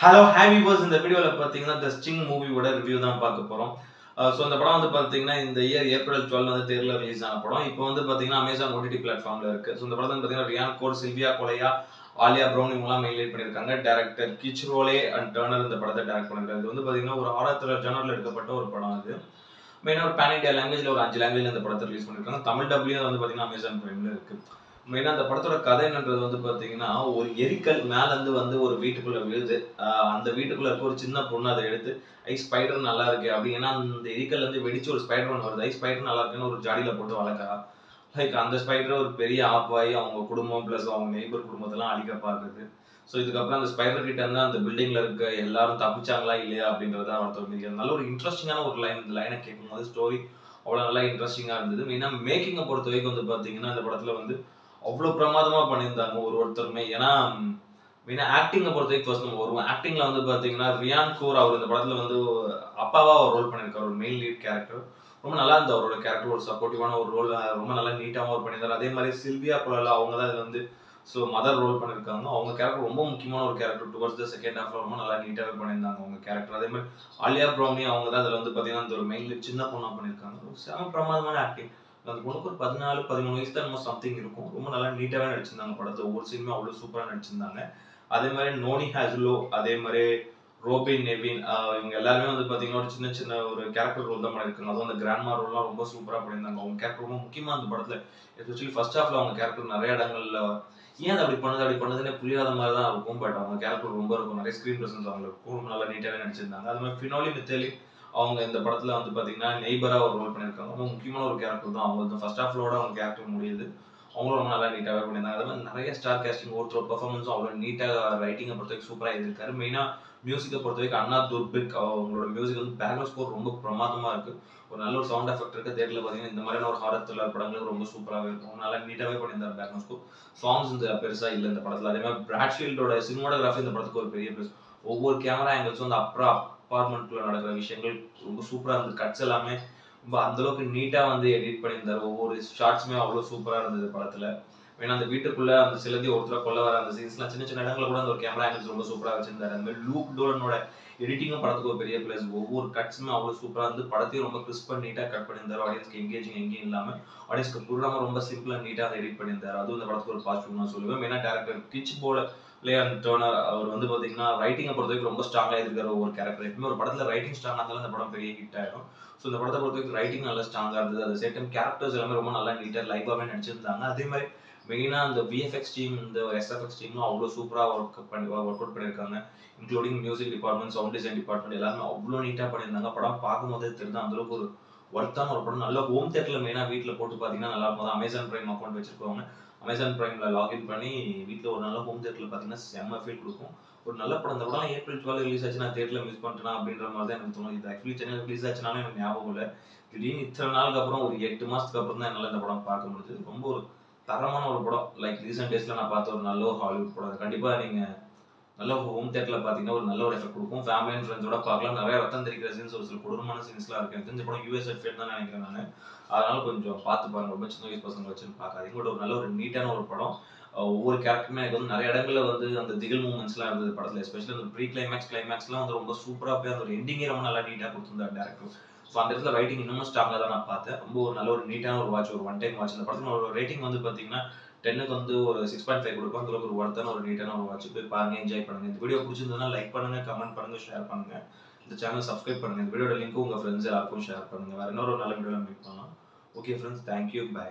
Hello happy purse இந்த வீடியோவில் பார்த்தீங்கன்னா த ஸ்டிங் மூவியோட ரிவ்யூ தான் பார்க்க போகிறோம். ஸோ இந்த படம் வந்து பார்த்தீங்கன்னா இந்த இயர் ஏப்ரல் 12 வந்து தேர்தலில் ரிலீஸ் ஆன படம். இப்போ வந்து பார்த்தீங்கன்னா அமேசான் ஓடிடி பிளாட்ஃபார்மில் இருக்குது. ஸோ இந்த படத்தை பார்த்தீங்கன்னா ரியான் கோர், சில்வியா கொலையா, ஆலியா ப்ரௌன் இவங்கலாம் மெயின் லீட் பண்ணியிருக்காங்க. டேரக்டர் கிச்ரோலே அண்ட் டர்னர் இந்த படத்தை டேரக்ட் பண்ணியிருக்காங்க. இது வந்து பார்த்தீங்கன்னா ஒரு ஹாரர் த்ரில்லர் ஜானரில் எடுக்கப்பட்ட ஒரு படம். அது மெயினாக ஒரு பேன் இண்டியா லாங்குவேஜில் ஒரு 5 லாங்குவேஜ் இந்த படத்தை ரிலீஸ் பண்ணியிருக்காங்க. தமிழ் டப்லையும் வந்து பார்த்தீங்கன்னா அமேசான் பிரைமில் இருக்குது. மெயினாக அந்த படத்தோட கதை என்னன்றது வந்து பார்த்தீங்கன்னா ஒரு எரிக்கல் மேலேருந்து வந்து ஒரு வீட்டுக்குள்ளே விழுது. அந்த வீட்டுக்குள்ளே இருக்க ஒரு சின்ன பொண்ணு அதை எடுத்து ஸ்பைடர் நல்லா இருக்கு அப்படி, ஏன்னா அந்த எரிக்கல் வந்து வெடிச்சு ஒரு ஸ்பைடர் ஒன்று வருது. ஸ்பைடர் நல்லா இருக்குன்னு ஒரு ஜாடியில் போட்டு வளர்க்குறா. அந்த ஸ்பைடர் ஒரு பெரிய ஆப்பாகி அவங்க குடும்பம் ப்ளஸ் அவங்க நெய்பர் குடும்பத்தெல்லாம் அழிக்க பார்க்குது. ஸோ இதுக்கப்புறம் அந்த ஸ்பைடர் கிட்ட இருந்து அந்த பில்டிங்ல இருக்க எல்லாரும் தப்பிச்சாங்களா இல்லையா அப்படின்றத அவர்த்த முடியாது. நல்ல ஒரு இன்ட்ரெஸ்டிங்கான ஒரு லைன். இந்த லைனை கேட்கும்போது ஸ்டோரி அவ்வளோ நல்லா இன்ட்ரெஸ்டிங்காக இருந்தது. மெயினாக மேக்கிங்கை பொறுத்த வரைக்கும் வந்து பார்த்தீங்கன்னா இந்த படத்தில் வந்து அவ்வளோ பிரமாதமாக பண்ணியிருந்தாங்க ஒருத்தருமே. ஏன்னா மெயினாக ஆக்டிங்கை பொறுத்த வரைக்கும் ஃபர்ஸ்ட் நம்ம வருவோம். ஆக்டிங்கில் வந்து பார்த்தீங்கன்னா ரியான் கோர் அவர் இந்த படத்தில் வந்து அப்பாவா ஒரு ரோல் பண்ணியிருக்காரு, ஒரு மெயின் லீட் கேரக்டர். ரொம்ப நல்லா இருந்தது அவரோட கேரக்டர், ஒரு சப்போர்ட்டிவான ஒரு ரோல், ரொம்ப நல்லா நீட்டாகவும் ஒரு பண்ணியிருந்தார். அதே மாதிரி சில்வியா கொலையா அவங்க தான் இது வந்து மதர் ரோல் பண்ணியிருக்காங்க. அவங்க கேரக்டர் ரொம்ப முக்கியமான ஒரு கேரக்டர். டுவர்ட்ஸ் த செகண்ட் ஹாஃப்ல ரொம்ப நல்லா நீட்டாகவே பண்ணியிருந்தாங்க அவங்க கேரக்டர். அதே மாதிரி ஆலியா ப்ரௌனி அவங்க தான் அதில் வந்து பார்த்தீங்கன்னா அந்த ஒரு மெயின் லீட் சின்ன பொண்ணாக பண்ணியிருக்காங்க. செம பிரமாதமான ஆக்டிங். அந்த பொண்ணுக்கு ஒரு 14-13 வயசு தான் நம்ம சம்திங் இருக்கும். ரொம்ப நல்லா நீட்டாகவே நடிச்சிருந்தாங்க படத்தில். ஒவ்வொரு சீனுமே அவ்வளோ சூப்பராக நடிச்சிருந்தாங்க. அதே மாதிரி நோனி ஹாஸ்லோ, அதே மாதிரி ரோபின் நெவின், இவங்க எல்லாருமே வந்து பார்த்தீங்கன்னா ஒரு சின்ன சின்ன ஒரு கேரக்டர் ரோல் தான் பண்ணியிருக்காங்க. அதுவும் அந்த கிராண்ட்மா ரோல்லாம் ரொம்ப சூப்பராக பண்ணியிருந்தாங்க. அவங்க கேரக்டர் ரொம்ப முக்கியமாக அந்த படத்தில், எஸ்பெஷலி ஃபர்ஸ்ட் ஹாஃப்ல அவங்க கேரக்டர் நிறைய இடங்கள்ல ஏன் அது அப்படி பண்ணுதுன்னே புரியாத மாதிரி தான் இருக்கும். பட் அவங்க கேரக்டர் ரொம்ப இருக்கும், நிறைய ஸ்க்ரீன் ப்ரெசன்ஸ் அவங்களுக்கு இருக்கும், நல்லா நீட்டாகவே நடிச்சிருந்தாங்க. அது மாதிரி ஃபினோலி மித்தேலி அவங்க இந்த படத்தில் வந்து பார்த்தீங்கன்னா நெய்பராக ஒரு ரோல் பண்ணியிருக்காங்க. ரொம்ப முக்கியமான ஒரு கேரக்டர் தான். அவங்க வந்து ஃபர்ஸ்ட் ஹாஃப்லோட அவங்க கேரக்டர் முடியுது. அவங்களும் ரொம்ப நல்லா நீட்டாகவே பண்ணியிருந்தாங்க. அது மாதிரி நிறைய ஸ்டார் கேஸ்டிங், ஒருத்தர் பெர்ஃபார்மன்ஸும் அவ்வளோ நீட்டாக, ரைட்டிங்கை பொறுத்த வரைக்கும் சூப்பராக எழுதியிருக்காரு. மெயினாக மியூசிக்கை பொறுத்த வரைக்கும் அண்ணா துர்பிக் அவங்களோட மியூசிக் வந்து பேக்ரவுண்ட் ஸ்கோர் ரொம்ப பிரமாதமாக இருக்குது. ஒரு நல்ல ஒரு சவுண்ட் எஃபெக்ட் இருக்குது. தேட்டரில் பார்த்தீங்கன்னா இந்த மாதிரியான ஒரு ஹாரர் த்ரில்லர் படங்களுக்கு ரொம்ப சூப்பராகவே இருக்கும். நல்லா நீட்டாகவே பண்ணியிருந்தார் பேக்ரவுண்ட் ஸ்கோர். சாங்ஸ் இந்த பெருசாக இல்லை இந்த படத்தில். அதே மாதிரி பிராட்ஃபீல்டோட சினிமாட்டோகிராஃபி இந்த படத்துக்கு ஒரு பெரிய ப்ளஸ். ஒவ்வொரு கேமரா ஆங்கிள்ஸும் அந்த அப்பார்ட்மெண்ட்குள்ள நடக்கிற விஷயங்கள் ரொம்ப சூப்பராக இருந்தது. கட்ஸ் எல்லாமே ரொம்ப அந்தளவுக்கு நீட்டாக வந்து எடிட் பண்ணியிருந்தார். ஒவ்வொரு ஷார்ட்ஸுமே அவ்வளோ சூப்பராக இருந்தது படத்தில். ஏன்னா அந்த வீட்டுக்குள்ள அந்த சிலந்தி ஒருத்தர் கொள்ள வர அந்த சீன்ஸ்லாம் சின்ன சின்ன இடங்களை கூட அந்த ஒரு கேமரா ஆங்கிள்ஸ் ரொம்ப சூப்பராக வச்சிருந்தாரு. அந்த மாதிரி லூக் டோலனோட எடிட்டிங்கும் படத்துக்கு ஒரு பெரிய பிளஸ். ஒவ்வொரு கட்ஸுமே அவ்வளோ சூப்பராக இருந்து படத்தையும் ரொம்ப கிறிஸ்பாக நீட்டாக கட் பண்ணியிருந்தாரு. ஆடியன்ஸ்க்கு எங்கேஜிங் எங்கேயும் இல்லாமல் ஆடியன்ஸ்க்கு புரியாமல் ரொம்ப சிம்பிளாக நீட்டாக அதை எடிட் பண்ணியிருந்தாரு. அதுவும் இந்த படத்துக்கு ஒரு பாசிட்டிவ் நான் சொல்லுவேன். மெயினாக டேரக்டர் கிச்ரோலே அண்ட் டர்னர் அவர் வந்து பார்த்தீங்கன்னா ரைட்டிங்கை பொறுத்த வரைக்கும் ரொம்ப ஸ்ட்ராங்காக இருக்கிற ஒவ்வொரு கேரக்டர். எப்பவுமே ஒரு படத்தில் ரைட்டிங் ஸ்ட்ராங்காக இருந்தாலும் அந்த படம் பெரிய ஹிட் ஆகிடும். ஸோ இந்த படத்தை பொறுத்த வரைக்கும் ரைட்டிங் நல்லா ஸ்ட்ராங்காக இருந்தது. அது சேம் டைம் கேரக்டர்ஸ் எல்லாமே ரொம்ப நல்லா நீட்டாக லைவாகவே நடிச்சிருந்தாங்க. அதே மாதிரி மெயினாக அந்த விஎஃப்எக்ஸ் டீம், இந்த எஸ்எஃப்எக்ஸ் டீம்லாம் அவ்வளோ சூப்பராக ஒர்க் அவுட் பண்ணியிருக்காங்க. Including music department, sound design department எல்லாருமே அவ்வளோ நீட்டாக பண்ணியிருந்தாங்க. படம் பார்க்கும்போதே தெரிஞ்சு அந்தளவுக்கு ஒரு ஒர்த்தான ஒரு படம். நல்ல ஹோம் தியேட்டரில் மெயினாக வீட்டில் போட்டு பார்த்தீங்கன்னா நல்லா இருக்கும். அமேசான் பிரைம் அக்கௌண்ட் வச்சிருக்கவங்க அமேசான் பிரைமில் லாகின் பண்ணி வீட்டில் ஒரு நல்ல ஹோம் தியேட்டரில் பார்த்தீங்கன்னா செம்ம ஃபீல் கொடுக்கும். ஒரு நல்ல படம். இந்த படம் ஏப்ரல் 12 ரிலீஸ் ஆச்சு, நான் தேட்டரில் மிஸ் பண்ணிட்டேனா அப்படின்ற மாதிரி தான் எனக்கு தோணும். இது ஆக்சுவலி சென்னையில் ரிலீஸ் ஆச்சுனாலும் எனக்கு ஞாபகம் இல்லை. திடீர்னு இத்தனை நாளுக்கு அப்புறம் ஒரு 8 மாதத்துக்கு அப்புறம் தான் என்னால் இந்த படம் பார்க்க முடிஞ்சது. ரொம்ப ஒரு தரமான ஒரு படம். லைக் ரீசெண்ட் டேஸ்ல நான் பார்த்த ஒரு நல்ல ஒரு ஹாலிவுட் படம். கண்டிப்பா நீங்க நல்ல ஹோம் தியேட்டர்ல பாத்தீங்கன்னா ஒரு நல்ல ஒரு எஃபெக்ட் கொடுக்கும். ஃபேமிலி அண்ட் ஃப்ரெண்ட்ஸோட பார்க்கலாம். நிறைய ரத்தம் தெரிக்கிற சீன்ஸ், ஒரு சில கொடூரமான சீன்ஸ்லாம் இருக்கு. எனக்கு தெரிஞ்ச படம் யூஎஸ் சர்டிஃபிகேட் தான் நினைக்கிறேன் நான். அதனால கொஞ்சம் பார்த்து பாருங்க. ரொம்ப சின்ன வயசு பசங்க வச்சுன்னு பார்க்காதீங்க. கூட ஒரு நல்ல ஒரு நீட்டான ஒரு படம். ஒவ்வொரு கேரக்டருமே எனக்கு வந்து நிறைய இடங்கள்ல வந்து அந்த திகில் மூமெண்ட்ஸ்லாம் இருந்தது படத்துல. எஸ்பெஷலி அந்த ப்ரீ கிளைமேக்ஸ்லாம் வந்து ரொம்ப சூப்பரா போய் அந்த ஒரு எண்டிங்கே ரொம்ப நல்லா நீட்டா கொடுத்துருந்தார் டேரக்டர். ஸோ அந்த இடத்துல ரைட்டிங் இன்னமும் ஸ்ட்ராங்காக தான் நான் பார்த்தேன். ரொம்ப ஒரு நல்ல ஒரு நீட்டான ஒரு வாட்ச், ஒரு ஒன் டைம் வாட்ச். இந்த படத்துல ஒரு ரேட்டிங் வந்து பார்த்தீங்கன்னா 10க்கு வந்து ஒரு 6.5 கொடுப்போம். அந்த ஒரு ஒர்த்தான ஒரு நீட்டான ஒரு வாட்ச். போய் பாருங்க, என்ஜாய் பண்ணுங்க. இந்த வீடியோ பிடிச்சிருந்ததுன்னா லைக் பண்ணுங்க, கமெண்ட் பண்ணுங்க, ஷேர் பண்ணுங்க. இந்த சேனல் சப்ஸ்கிரைப் பண்ணுங்க. இந்த வீடியோட லிங்க் உங்க ஃப்ரெண்ட்ஸ் எல்லாருக்கும் ஷேர் பண்ணுங்க. வேற இன்னொரு நல்ல வீடியோல மீட் பண்ணலாம். Okay friends, thank you, by.